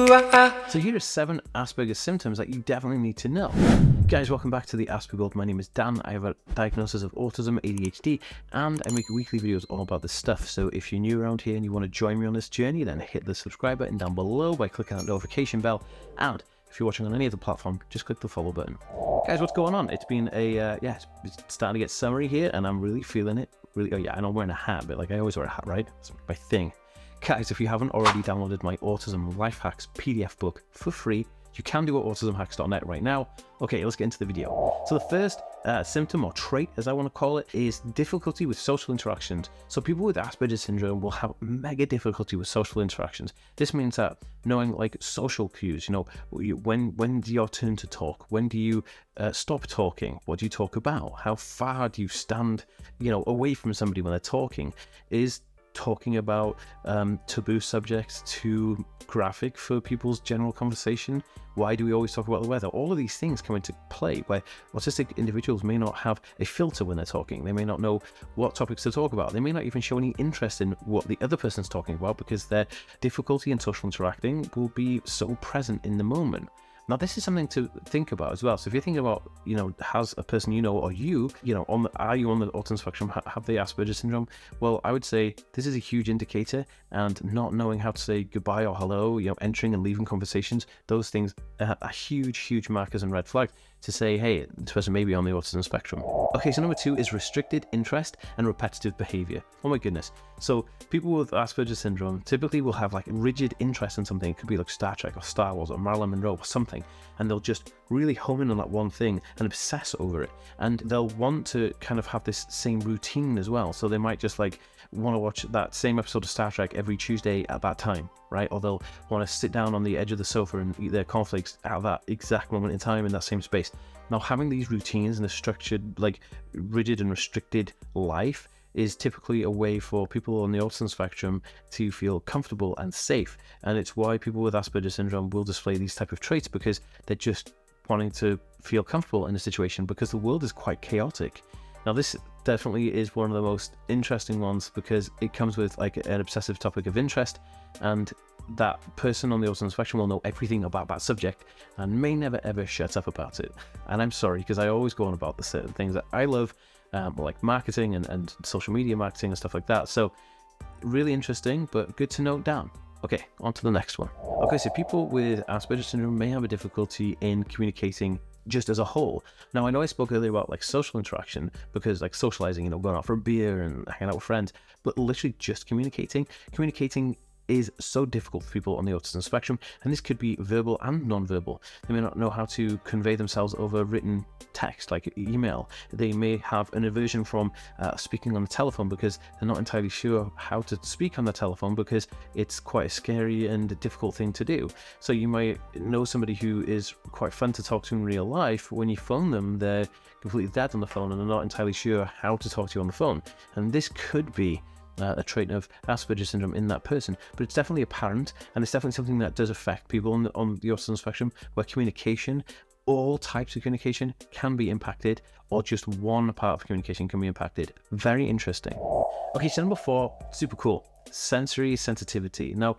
So here are 7 Asperger symptoms that you definitely need to know. Guys, welcome back to the Asperger World. My name is Dan. I have a diagnosis of autism, ADHD, and I make weekly videos all about this stuff. So if you're new around here and you want to join me on this journey, then hit the subscribe button down below by clicking that notification bell. And if you're watching on any other platform, just click the follow button. Guys, what's going on? It's been it's starting to get summery here, and I'm really feeling it. Oh yeah, and I'm wearing a hat, but like I always wear a hat, right? It's my thing. Guys, if you haven't already downloaded my Autism Life Hacks PDF book for free, you can do at autismhacks.net right now. Okay, let's get into the video. So the first symptom or trait, as I want to call it, is difficulty with social interactions. So people with Asperger Syndrome will have mega difficulty with social interactions. This means that knowing like social cues, when's your turn to talk? When do you stop talking? What do you talk about? How far do you stand, away from somebody when they're talking? Is talking about taboo subjects too graphic for people's general conversation? Why do we always talk about the weather? All of these things come into play where autistic individuals may not have a filter when they're talking. They may not know what topics to talk about. They may not even show any interest in what the other person's talking about because their difficulty in social interacting will be so present in the moment. Now, this is something to think about as well. So if you're thinking about, has a person are you on the autism spectrum, have they Asperger syndrome? Well, I would say this is a huge indicator, and not knowing how to say goodbye or hello, entering and leaving conversations, those things are huge markers and red flags to say, hey, this person may be on the autism spectrum. Okay, so number 2 is restricted interest and repetitive behavior. Oh my goodness. So people with Asperger syndrome typically will have like rigid interest in something. It could be like Star Trek or Star Wars or Marilyn Monroe or something, and they'll just really home in on that one thing and obsess over it. And they'll want to kind of have this same routine as well. So they might just like want to watch that same episode of Star Trek every Tuesday at that time, right? Or they'll want to sit down on the edge of the sofa and eat their cornflakes at that exact moment in time in that same space. Now, having these routines and a structured, like rigid and restricted life is typically a way for people on the autism spectrum to feel comfortable and safe. And it's why people with Asperger syndrome will display these type of traits, because they're just wanting to feel comfortable in a situation because the world is quite chaotic. Now, this definitely is one of the most interesting ones because it comes with like an obsessive topic of interest, and that person on the autism spectrum will know everything about that subject and may never ever shut up about it. And I'm sorry, because I always go on about the certain things that I love, like marketing and social media marketing and stuff like that. So really interesting, but good to note down. Okay, on to the next one. Okay, so people with Asperger syndrome may have a difficulty in communicating just as a whole. Now, I know I spoke earlier about like social interaction, because like socializing, going out for a beer and hanging out with friends, but literally just communicating is so difficult for people on the autism spectrum, and this could be verbal and non-verbal. They may not know how to convey themselves over written text like email. They may have an aversion from speaking on the telephone because they're not entirely sure how to speak on the telephone because it's quite a scary and difficult thing to do. So you might know somebody who is quite fun to talk to in real life. When you phone them, they're completely dead on the phone and they're not entirely sure how to talk to you on the phone. And this could be a trait of Asperger syndrome in that person, but it's definitely apparent, and it's definitely something that does affect people on the autism spectrum, where communication, all types of communication, can be impacted, or just one part of communication can be impacted. Very interesting. Okay, so number 4, super cool. Sensory sensitivity. Now,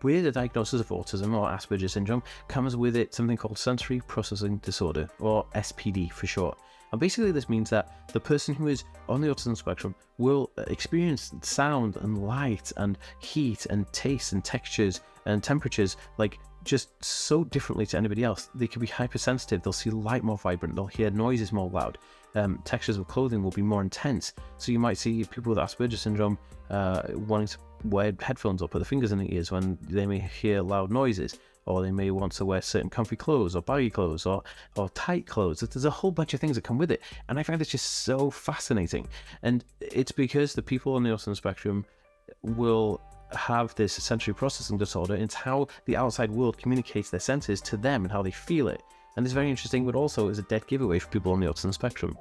with a diagnosis of autism or Asperger syndrome comes with it something called sensory processing disorder, or SPD for short. And basically this means that the person who is on the autism spectrum will experience sound and light and heat and taste and textures and temperatures like just so differently to anybody else. They can be hypersensitive. They'll see light more vibrant. They'll hear noises more loud. Textures of clothing will be more intense. So you might see people with Asperger syndrome wanting to wear headphones or put their fingers in their ears when they may hear loud noises, or they may want to wear certain comfy clothes or baggy clothes or tight clothes. There's a whole bunch of things that come with it, and I find this just so fascinating. And it's because the people on the autism spectrum will have this sensory processing disorder. It's how the outside world communicates their senses to them and how they feel it. And it's very interesting, but also is a dead giveaway for people on the autism spectrum.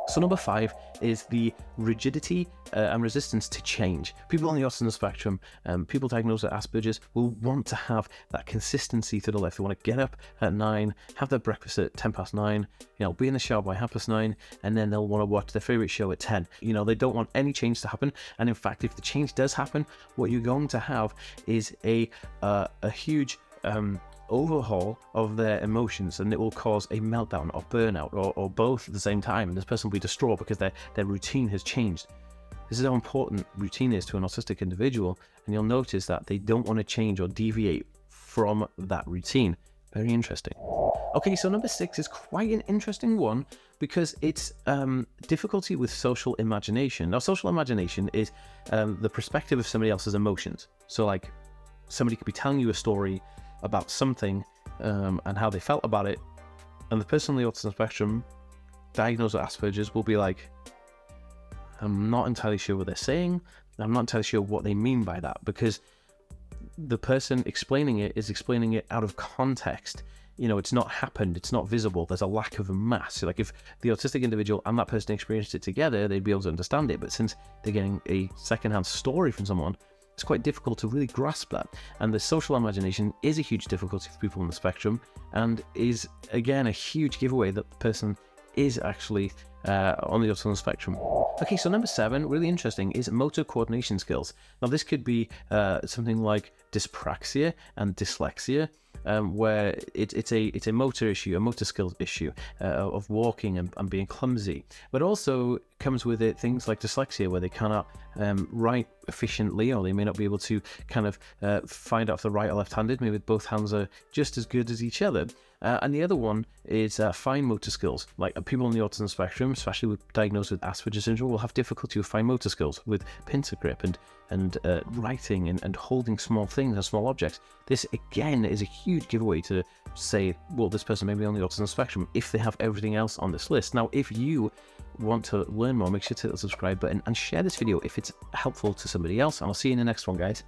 So number 5 is the rigidity and resistance to change. People on the autism spectrum, people diagnosed with Asperger's, will want to have that consistency to the life. They want to get up at 9, have their breakfast at 9:10, be in the shower by 9:30, and then they'll want to watch their favorite show at 10. They don't want any change to happen. And in fact, if the change does happen, what you're going to have is a huge overhaul of their emotions, and it will cause a meltdown or burnout or both at the same time, and this person will be distraught because their routine has changed. This is how important routine is to an autistic individual, and you'll notice that they don't want to change or deviate from that routine. Very interesting. Okay, so number 6 is quite an interesting one because it's difficulty with social imagination. Now, social imagination is the perspective of somebody else's emotions. So like somebody could be telling you a story about something and how they felt about it, and the person on the autism spectrum diagnosed with Asperger's will be like, I'm not entirely sure what they're saying, I'm not entirely sure what they mean by that, because the person explaining it is explaining it out of context. You know, it's not happened, it's not visible, there's a lack of a mass. So like if the autistic individual and that person experienced it together, they'd be able to understand it, but since they're getting a secondhand story from someone, it's quite difficult to really grasp that. And the social imagination is a huge difficulty for people on the spectrum, and is again a huge giveaway that the person is actually on the autism spectrum. Okay, so number 7, really interesting, is motor coordination skills. Now this could be something like dyspraxia and dyslexia, where it's a motor issue, a motor skills issue of walking and being clumsy. But also comes with it things like dyslexia, where they cannot write efficiently, or they may not be able to kind of find out if they're right or left-handed. Maybe both hands are just as good as each other. And the other one is fine motor skills. Like people on the autism spectrum, especially diagnosed with Asperger Syndrome, will have difficulty with fine motor skills, with pincer grip and writing and holding small things and small objects. This again is a huge giveaway to say, well, this person may be on the autism spectrum if they have everything else on this list. Now, if you want to learn more, make sure to hit the subscribe button and share this video if it's helpful to somebody else, and I'll see you in the next one, guys.